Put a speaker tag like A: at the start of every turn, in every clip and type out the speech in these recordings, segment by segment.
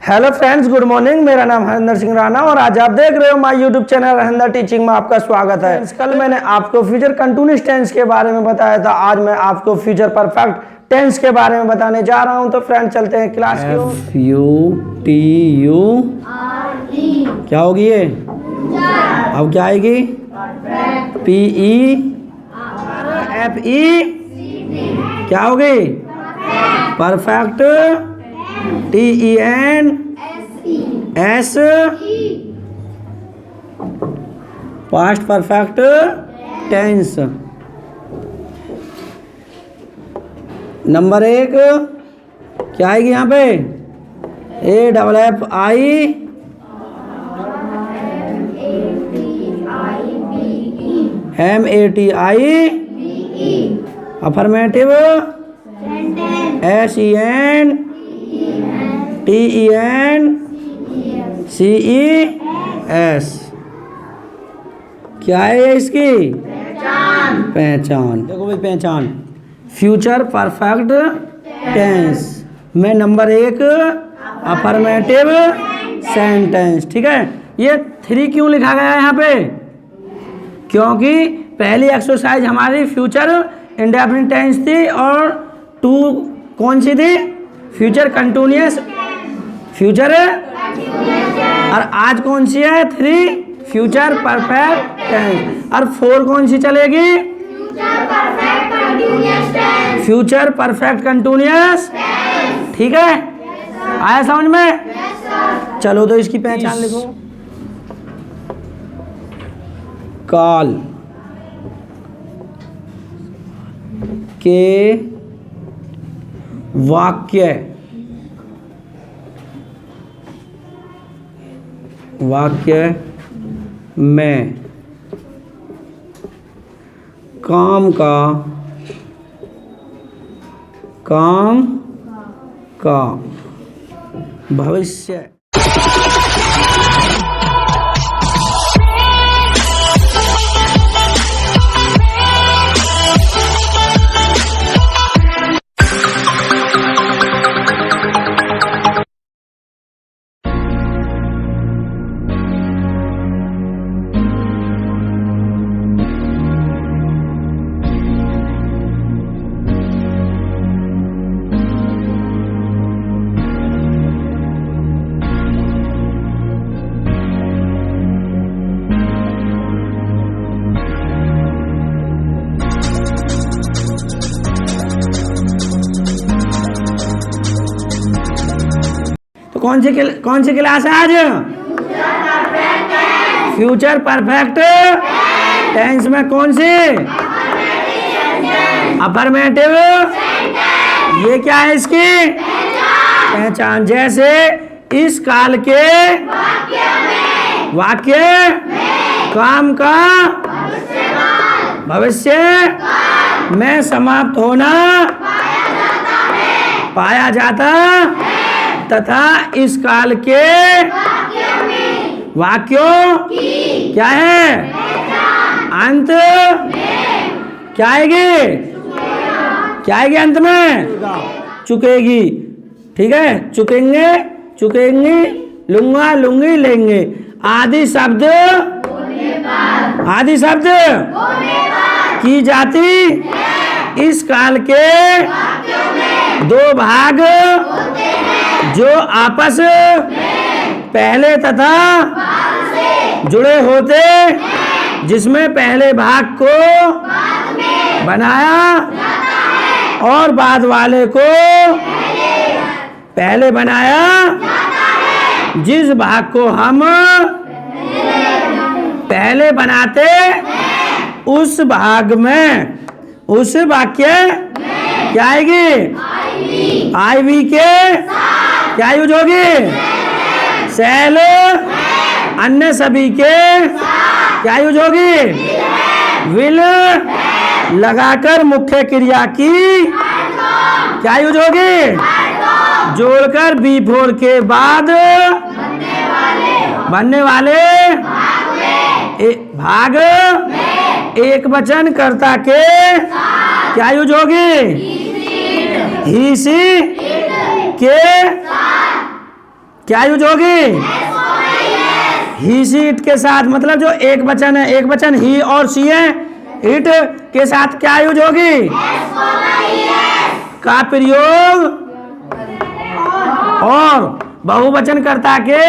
A: Hello friends, good morning. मेरा नाम हरिंदर सिंह राणा और आज आप देख रहे हो my YouTube channel Harinder teaching में आपका स्वागत है। कल मैंने आपको फ्यूचर कंटिन्यूअस टेंस के बारे में बताया था। आज मैं आपको फ्यूचर परफेक्ट टेंस के बारे में बताने जा रहा हूं। तो फ्रेंड्स चलते हैं क्लास की ओर। FUTURE क्या होगी ये? अब क्या आएगी? PERFECT क्या होगी? Perfect. TENSE past perfect tense. Number 1 क्या आएगी यहाँ पे? AFFIMATIBE affirmative. SENTENCES क्या है ये इसकी? पहचान। देखो भाई, पहचान फ्यूचर परफेक्ट टेंस में नंबर 1 अफर्मेटिव सेंटेंस। ठीक है, ये 3 क्यों लिखा गया है यहाँ पे? क्योंकि पहली एक्सरसाइज हमारी फ्यूचर इंडेफिनिट टेंस थी और 2 कौन सी थी? Future continuous future. और आज कौन सी है? 3 फ्यूचर परफेक्ट टेंस। और 4 कौन सी चलेगी? Future perfect continuous. ठीक है, आया समझ में? चलो तो इसकी पहचान लिखो। काल के वाक्य में काम का भविष्य। कौन सी क्लास है आज? फ्यूचर परफेक्ट टेंस में कौन सी? अफर्मेटिव। ये क्या है इसकी? पहचान। जैसे इस काल के वाक्य काम का भविष्य में समाप्त होना पाया जाता तथा इस काल के वाक्यों क्या है? अंत क्या आएगी? क्या आएगी अंत में? चुकेगी। ठीक है, चुकेंगे, चुकेंगी, लूंगा, लूंगी, लेंगे। आदि शब्द की जाती इस काल के 2 भाग जो आपस पहले तथा जुड़े होते, जिसमें पहले भाग को बनाया और बाद वाले को पहले बनाया। जिस भाग को हम पहले बनाते उस भाग में उस वाक्य क्या आएगी? IV के क्या यूज होगी? सेल। अन्य सभी के क्या यूज होगी? विल। लगाकर मुख्य क्रिया की क्या यूज होगी? जोड़कर B4 के बाद बनने वाले भाग एक वचन कर्ता के क्या यूज होगी? ही सी के क्या यूज होगी? ही सी इट के साथ, मतलब जो एक वचन है, एक वचन ही और सी है, इट के साथ क्या यूज होगी? का प्रयोग और बहुवचन कर्ता के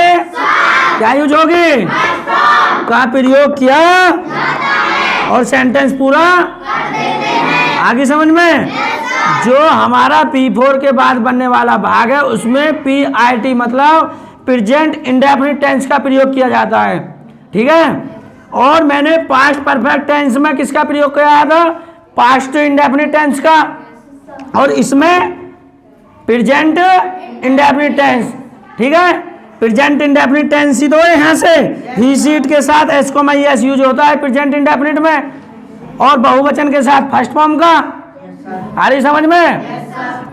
A: क्या यूज होगी? का प्रयोग किया और सेंटेंस पूरा आगे समझ में। जो हमारा P4 के बाद बनने वाला भाग है उसमें PIT मतलब प्रेजेंट इंडेफिनिट टेंस का प्रयोग किया जाता है, ठीक है। और मैंने पास्ट परफेक्ट टेंस में किसका प्रयोग किया था? पास्ट इंडेफिनिट टेंस का, और इसमें प्रेजेंट इंडेफिनिट टेंस, ठीक है। प्रेजेंट इंडेफिनिट टेंस ही तो है यहाँ से, ही सीट के साथ एस को मैं एस यूज होता है प्रेजेंट इंडेफिनिट में, और बहुवचन के साथ फर्स्ट फॉर्म का। आ रही समझ में?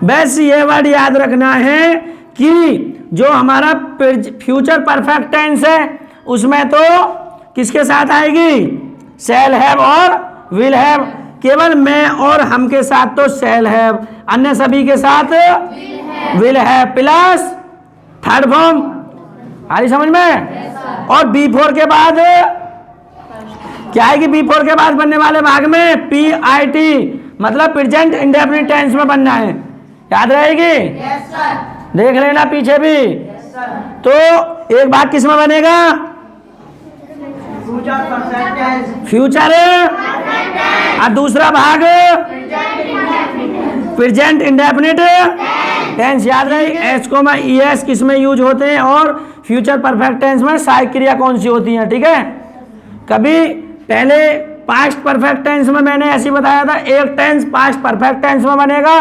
A: बस ये वर्ड याद रखना है कि जो हमारा फ्यूचर परफेक्ट टेंस है उसमें तो किसके साथ आएगी? शैल हैव और विल हैव। केवल मैं और हम के साथ तो शैल हैव, अन्य सभी के साथ will have plus third form. आ रही समझ में? और B4 के बाद क्या आएगी? B4 के बाद बनने वाले भाग में PIT मतलब प्रेजेंट इंडेफिनिट टेंस में बनना है, याद रहेगी? देख लेना पीछे भी। तो एक भाग किस में बनेगा? फ्यूचर, और दूसरा भाग प्रेजेंट इंडेफिनिट टेंस। याद रहे एस को मैं ES किस में यूज होते हैं और फ्यूचर परफेक्ट टेंस में सहायक क्रिया कौन सी होती है, ठीक है। कभी पहले पास्ट परफेक्ट टेंस में मैंने ऐसे बताया था, एक टेंस पास्ट परफेक्ट टेंस में बनेगा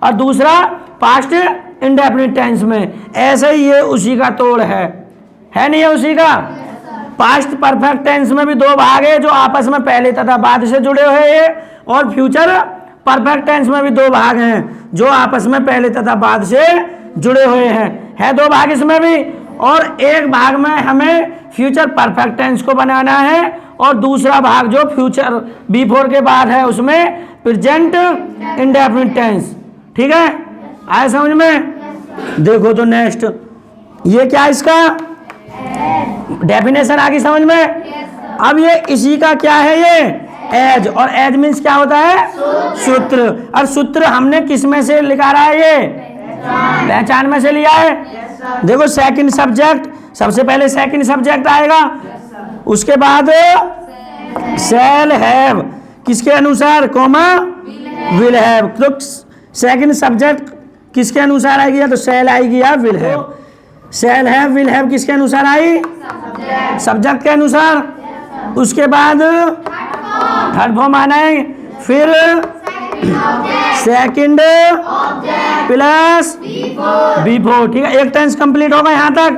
A: और दूसरा पास्ट इंडेफिनिट टेंस में। ऐसे ही ये उसी का तोड़ है नहीं है उसी का? पास्ट परफेक्ट टेंस में भी दो भाग है जो आपस में पहले तथा बाद से जुड़े हुए हैं, और फ्यूचर परफेक्ट टेंस में भी दो भाग हैं जो आपस में पहले तथा बाद से जुड़े हुए हैं। है दो भाग इसमें भी, और एक भाग में हमें फ्यूचर परफेक्ट टेंस को बनाना है, और दूसरा भाग जो फ्यूचर B4 के बाद है उसमें प्रेजेंट इंडेफिनिट टेंस, ठीक है। आया समझ में? देखो तो नेक्स्ट ये क्या है, इसका डेफिनेशन आ गई समझ में। अब ये इसी का क्या है? ये एज, और एज मीन्स क्या होता है? सूत्र। और सूत्र हमने किस में से लिखा रहा है? ये पहचान में से लिया है। देखो सेकंड सब्जेक्ट, सबसे पहले सेकंड सब्जेक्ट आएगा, उसके बाद शैल हैव किसके अनुसार, कॉमा विल हैव। तो सेकंड सब्जेक्ट किसके अनुसार आएगी? या तो शैल आएगी या will have. Shall have will have किसके अनुसार आई? सब्जेक्ट के अनुसार। उसके बाद थर्ड फॉर्म आना है, फिर सेकंड प्लस B4, ठीक है। एक टेंस कंप्लीट होगा यहाँ तक,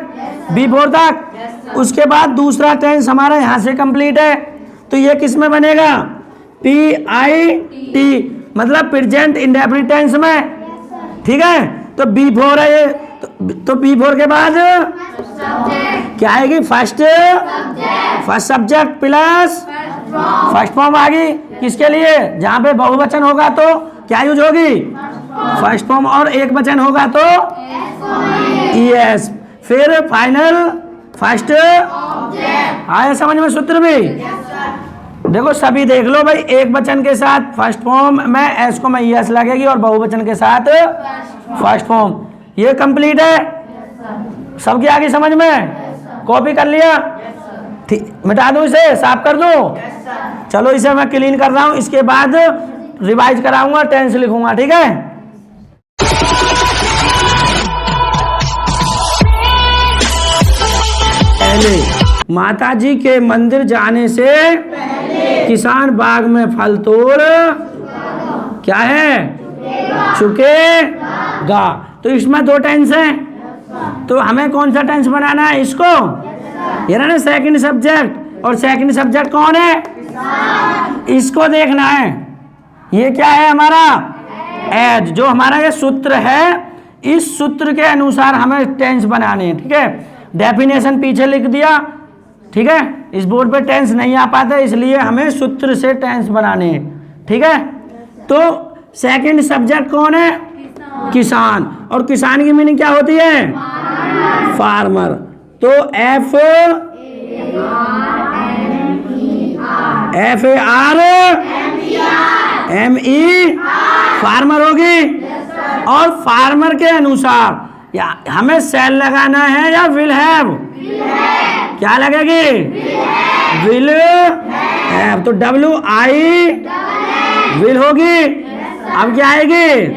A: B4 तक। उसके बाद दूसरा टेंस हमारा यहाँ से कंप्लीट है, तो ये किस में बनेगा? PIT मतलब प्रेजेंट इंडेफिनिट टेंस में, ठीक है। तो B4 है ये, तो B4 के बाद क्या आएगी? First subject plus first form आ गई। किसके लिए? जहाँ पे बहुवचन होगा तो क्या यूज होगी? फर्स्ट फॉर्म, और एक वचन होगा तो ES। फिर फाइनल फर्स्ट। आया समझ में सूत्र भी? देखो सभी देख लो भाई, एक वचन के साथ फर्स्ट फॉर्म में एस को मैं ES लगेगी, और बहुवचन के साथ फर्स्ट फॉर्म। ये कंप्लीट है, सबकी आगे समझ में? कॉपी कर लिया? ठीक, मिटा दूं इसे, साफ कर दूं? चलो इसे मैं क्लीन कर रहा हूं, इसके बाद रिवाइज कराऊंगा, टेंस लिखूंगा, ठीक है। पहले माताजी के मंदिर जाने से किसान बाग में फल तोड़ क्या है? चुकेगा। तो इसमें दो टेंस हैं, तो हमें कौन सा टेंस बनाना है? इसको, ये ना सेकंड सब्जेक्ट, और सेकंड सब्जेक्ट कौन है? इसको देखना है। ये क्या है हमारा? एज। जो हमारा ये सूत्र है, इस सूत्र के अनुसार हमें टेंस बनाने हैं, ठीक है। डेफिनेशन पीछे लिख दिया, ठीक है। इस बोर्ड पे टेंस नहीं आ पाता, इसलिए हमें सूत्र से टेंस बनाने हैं, ठीक है। तो सेकंड सब्जेक्ट कौन है? किसान। और किसान की मीनिंग क्या होती है? फार्मर। तो FARMER फार्मर होगी। और फार्मर के अनुसार या हमें सेल लगाना है या विल हैव? क्या लगेगी? Will have. तो WI विल होगी। अब क्या आएगी?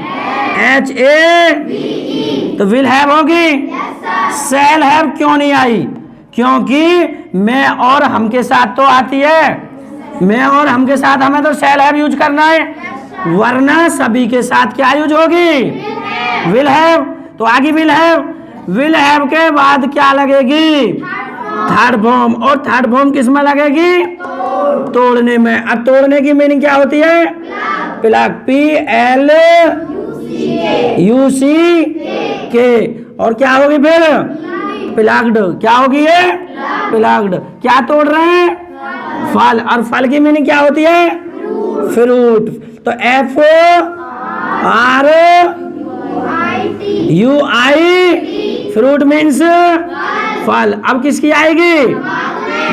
A: HAVE तो विल हैव होगी। सेल हैव क्यों नहीं आई? क्योंकि मैं और हम के साथ तो आती है। मैं और हम के साथ हमें तो सेल हैव यूज करना है, वरना सभी के साथ क्या यूज होगी? Will have. तो आगे विल हैव। विल हैव के बाद क्या लगेगी? Third form. और थर्ड फॉर्म किस में लगेगी? तोड़ने में। अब तोड़ने की मीनिंग क्या होती है? प्लग। PLUCK। और क्या होगी फिर? प्लग्ड। क्या होगी ये? प्लग्ड। क्या तोड़ रहे हैं? फल। और फल की मीनिंग क्या होती है? फ्रूट। तो FRUIT फ्रूट मीन्स फल। अब किसकी आएगी?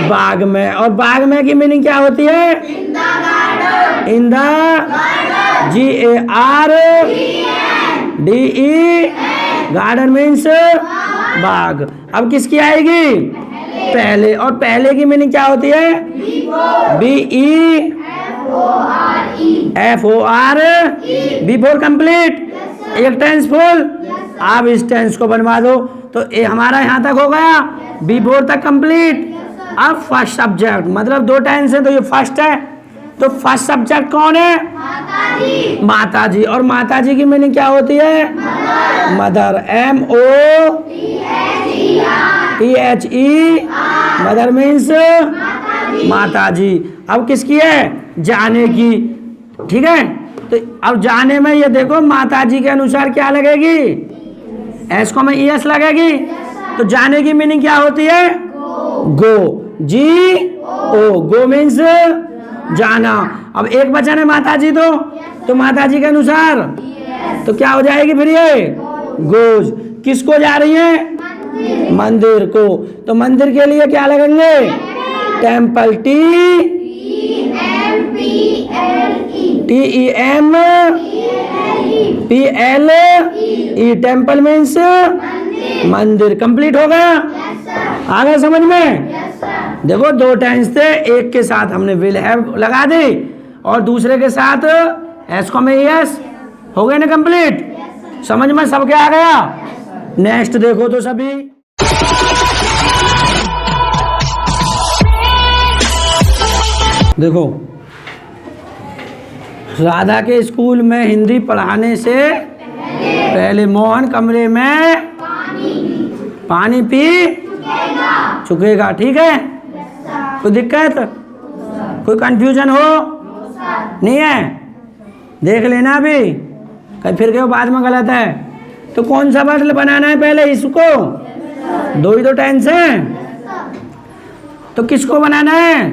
A: बाग में। और बाग में की मीनिंग क्या होती है? In the GARDE garden means बाग। अब किसकी आएगी? पहले। और पहले की मीनिंग क्या होती है? BEFORE before complete. एक टेंस फुल। आप इस टेंस को बनवा दो। तो ये हमारा यहाँ तक हो गया, बिफोर तक कंप्लीट। अब फर्स्ट सब्जेक्ट मतलब दो टेंस है, तो ये फर्स्ट है। तो फर्स्ट सब्जेक्ट कौन है? माता जी। और माता जी की मीनिंग क्या होती है? मदर। MOTHE मदर मीन्स माता जी। अब किसकी है? जाने की। ठीक है। तो अब जाने में ये देखो माता जी के अनुसार क्या लगेगी? एस को में ES लगेगी। तो जाने की मीनिंग क्या होती है? गो। GO गो मीन्स जाना। अब एक वचन है माता जी, तो माता जी के अनुसार तो क्या हो जाएगी फिर ये? गोज। किसको जा रही है? मंदिर को। तो मंदिर के लिए क्या लगेंगे? टेम्पल। TEMPLE टेम्पल मीन्स मंदिर। कंप्लीट हो गया। आ गया समझ में? देखो दो टेंस थे, एक के साथ हमने विल हैव लगा दी और दूसरे के साथ एस को में ES। हो गए ना कंप्लीट? समझ में सबके आ गया? नेक्स्ट देखो तो सभी। देखो राधा के स्कूल में हिंदी पढ़ाने से पहले मोहन कमरे में पानी पी चुकेगा। ठीक है। कोई दिक्कत, कोई कंफ्यूजन हो? नहीं है? देख लेना अभी, कहीं फिर के बाद में गलत है। तो कौन सा वर्ड बनाना है पहले? इसको। दो ही तो टेंस है, तो किसको बनाना है?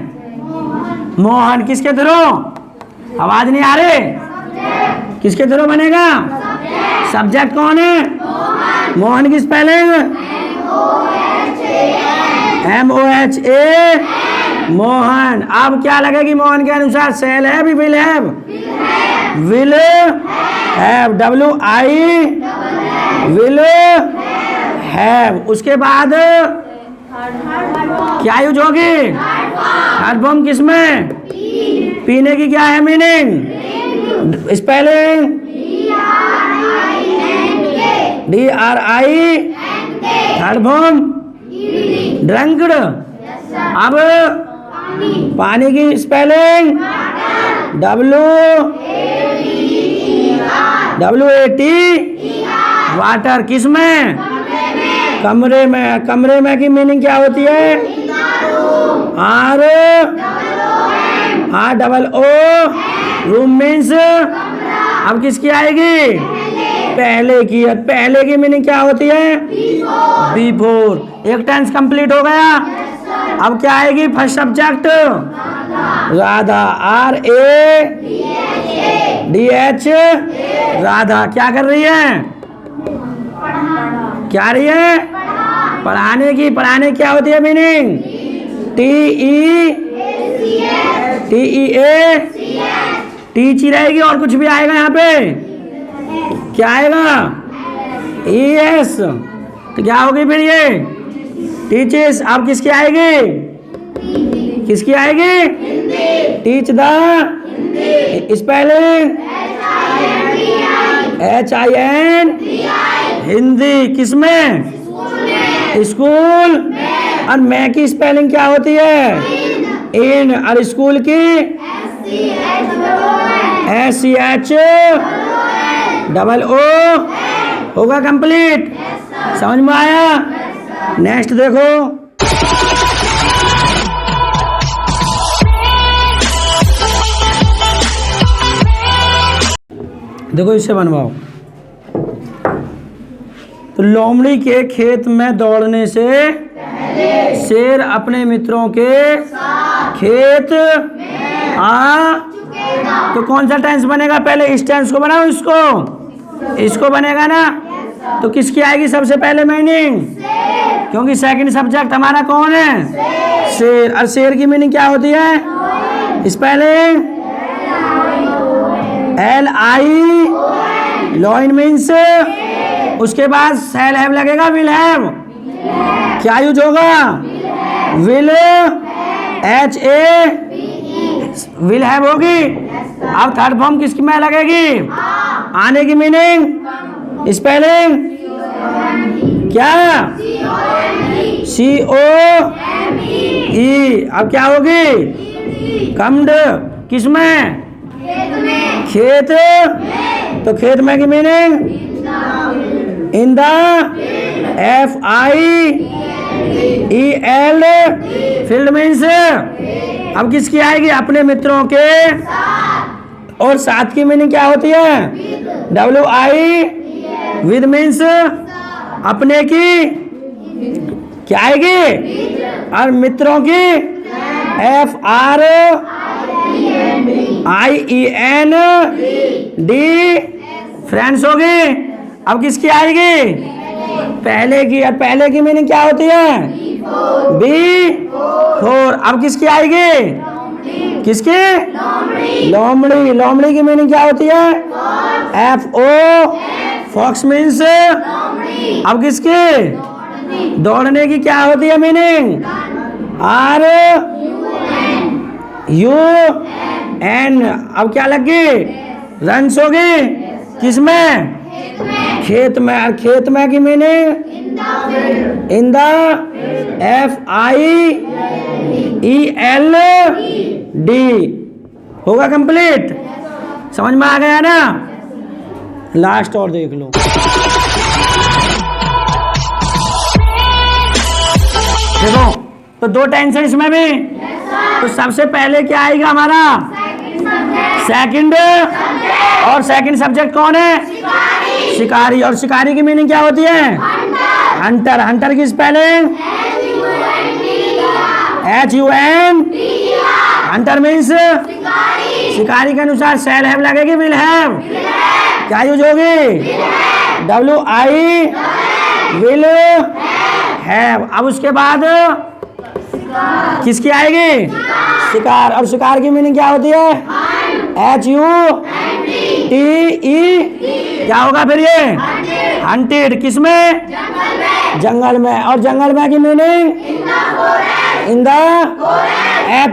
A: मोहन। किसके थ्रू? आवाज नहीं आ रही। किसके थ्रू बनेगा? सब्जेक्ट कौन है? मोहन की स्पेलिंग MOHA मोहन। अब क्या लगेगी मोहन के अनुसार? सेल है भी will have. Will have WI will have. उसके बाद क्या यूज होगी? थर्ड फॉर्म किसमें? पीने की क्या है meaning? Spelling DRINK। Third form drunked. अब पानी की स्पेलिंग WAT वाटर। किसमें? कमरे में। कमरे में की मीनिंग क्या होती है? ROO room means. अब किसकी आएगी? पहले की। पहले की मीनिंग क्या होती है? बिफोर। एक टेंस कंप्लीट हो गया। अब क्या आएगी? First subject Radha, RADH Radha. क्या कर रही है? क्या रही है? पढ़ाने की। पढ़ाने क्या होती है मीनिंग? TEA टीची रहेगी और कुछ भी आएगा यहाँ पे? क्या आएगा? ES। तो क्या होगी फिर ये? टीचेस। अब किसकी आएगी? किसकी आएगी? Teach the spelling HIN Hindi. किसमें? स्कूल। और मैं की स्पेलिंग क्या होती है? इन। और स्कूल की SCHOO। होगा कंप्लीट? समझ में आया? नेक्स्ट देखो। देखो इसे बनवाओ। तो लोमड़ी के खेत में दौड़ने से शेर अपने मित्रों के खेत तो कौन सा टेंस बनेगा? पहले इस टेंस को बनाओ, इसको बनेगा ना। तो किसकी आएगी सबसे पहले मीनिंग? क्योंकि सेकंड सब्जेक्ट हमारा कौन है? शेर। और शेर की मीनिंग क्या होती है? Spelling LI lion means. उसके बाद शैल हैव लगेगा, विल हैव। क्या यूज होगा? विल HA विल हैव होगी। अब थर्ड फॉर्म किसकी में लगेगी? आने की मीनिंग स्पेलिंग क्या? COME। अब क्या होगी? कम्ड। किसमें? खेत। तो खेत में की meaning in the FIEL field means. अब किसकी आएगी? अपने मित्रों के। और साथ की मीनिंग क्या होती है? WI विद मीन्स अपने की क्या आएगी? और मित्रों की FRIEND फ्रेंड्स होगी। अब किसकी आएगी? पहले की। और पहले की मीनिंग क्या होती है? B4। अब किसकी आएगी? किसकी? लोमड़ी। लोमड़ी की मीनिंग क्या होती है? FO fox means. अब किसकी? दौड़ने की क्या होती है मीनिंग? RUN। अब क्या लग गई? रन्स होगी। किसमें? खेत में। और खेत में की मीनिंग इन द FIELD होगा कंप्लीट। समझ में आ गया ना? लास्ट और देख लो। देखो तो दो टेंशन इसमें भी। तो सबसे पहले क्या आएगा हमारा? सेकंड। और सेकंड सब्जेक्ट कौन है? शिकारी। और शिकारी की मीनिंग क्या होती है? हंटर। हंटर की स्पेलिंग HUN। हंटर मीन्स शिकारी के अनुसार शैल हैव लगेगी, विल हैव क्या यूज होगी? WI will have. अब उसके बाद किसकी आएगी? शिकार। और शिकार की मीनिंग क्या होती है? HUNTE। क्या होगा फिर ये? हंटेड। किसमें? जंगल में। और जंगल में की meaning in the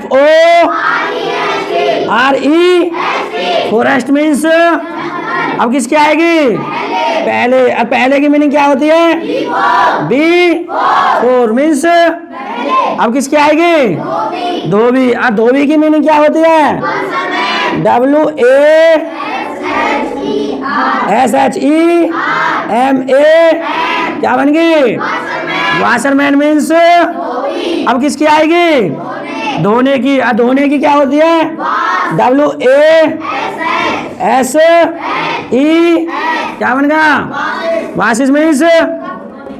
A: FOREST forest means. अब किसकी आएगी? पहले। अब पहले की मीनिंग क्या होती है? B4 means. अब किसकी आएगी? धोबी। और धोबी की मीनिंग क्या होती है? WASHEMA। क्या बन गई? Washerman means. अब किसकी आएगी? धोने की। और धोने की क्या होती है? WASHE। क्या बन गया? वाशिश मीन्स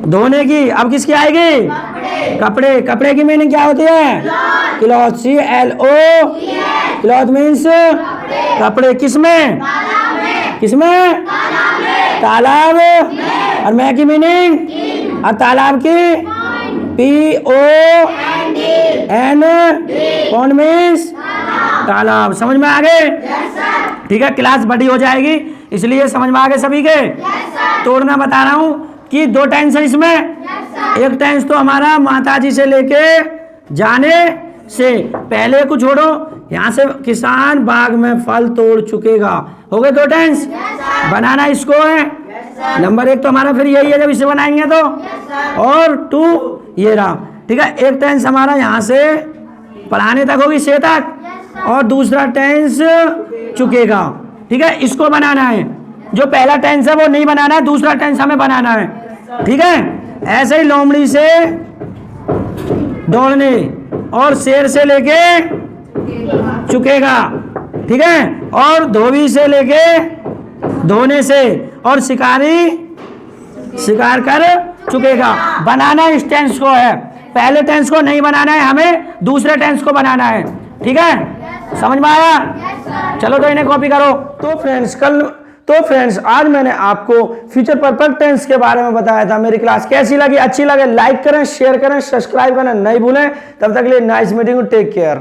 A: धोने की। अब किसकी आएगी? कपड़े। कपड़े की मीनिंग क्या होती है? क्लॉथ। CLO। क्लॉथ मीन्स कपड़े। किसमें? किसमें? तालाब। और मैं की मीनिंग? और तालाब की? PON। पॉन्ड मीन्स तालाब। समझ में आ गए? ठीक है, क्लास बड़ी हो जाएगी इसलिए समझ में आ गए सभी के। तोड़ना बता रहा हूं कि 2 टेंस है इसमें। एक टेंस तो हमारा माताजी से लेके जाने से पहले को छोड़ो, यहाँ से किसान बाग में फल तोड़ चुकेगा, हो गए 2 टेंस। बनाना इसको है। नंबर 1 तो हमारा फिर यही है जब इसे बनाएंगे तो, और 2 ये रहा। ठीक है, एक टेंस हमारा यहाँ से पढ़ाने तक होगी, से तक, और दूसरा टेंस चुकेगा। ठीक है, इसको बनाना है। जो पहला टेंस है वो नहीं बनाना है, दूसरा टेंस हमें बनाना है। ठीक है, ऐसे ही लोमड़ी से दौड़ने और शेर से लेके चुकेगा। ठीक है, और धोबी से लेके धोने से, और शिकारी शिकार कर चुकेगा। बनाना इस टेंस को है, पहले टेंस को नहीं बनाना है, हमें दूसरे टेंस को बनाना है। ठीक है, समझ में आया? चलो तो इन्हें कॉपी करो। तो फ्रेंड्स आज मैंने आपको फ्यूचर परफेक्ट टेंस के बारे में बताया था। मेरी क्लास कैसी लगी? अच्छी लगे लाइक करें, शेयर करें, सब्सक्राइब करना नहीं भूलें। तब तक के लिए नाइस मीटिंग, टेक केयर।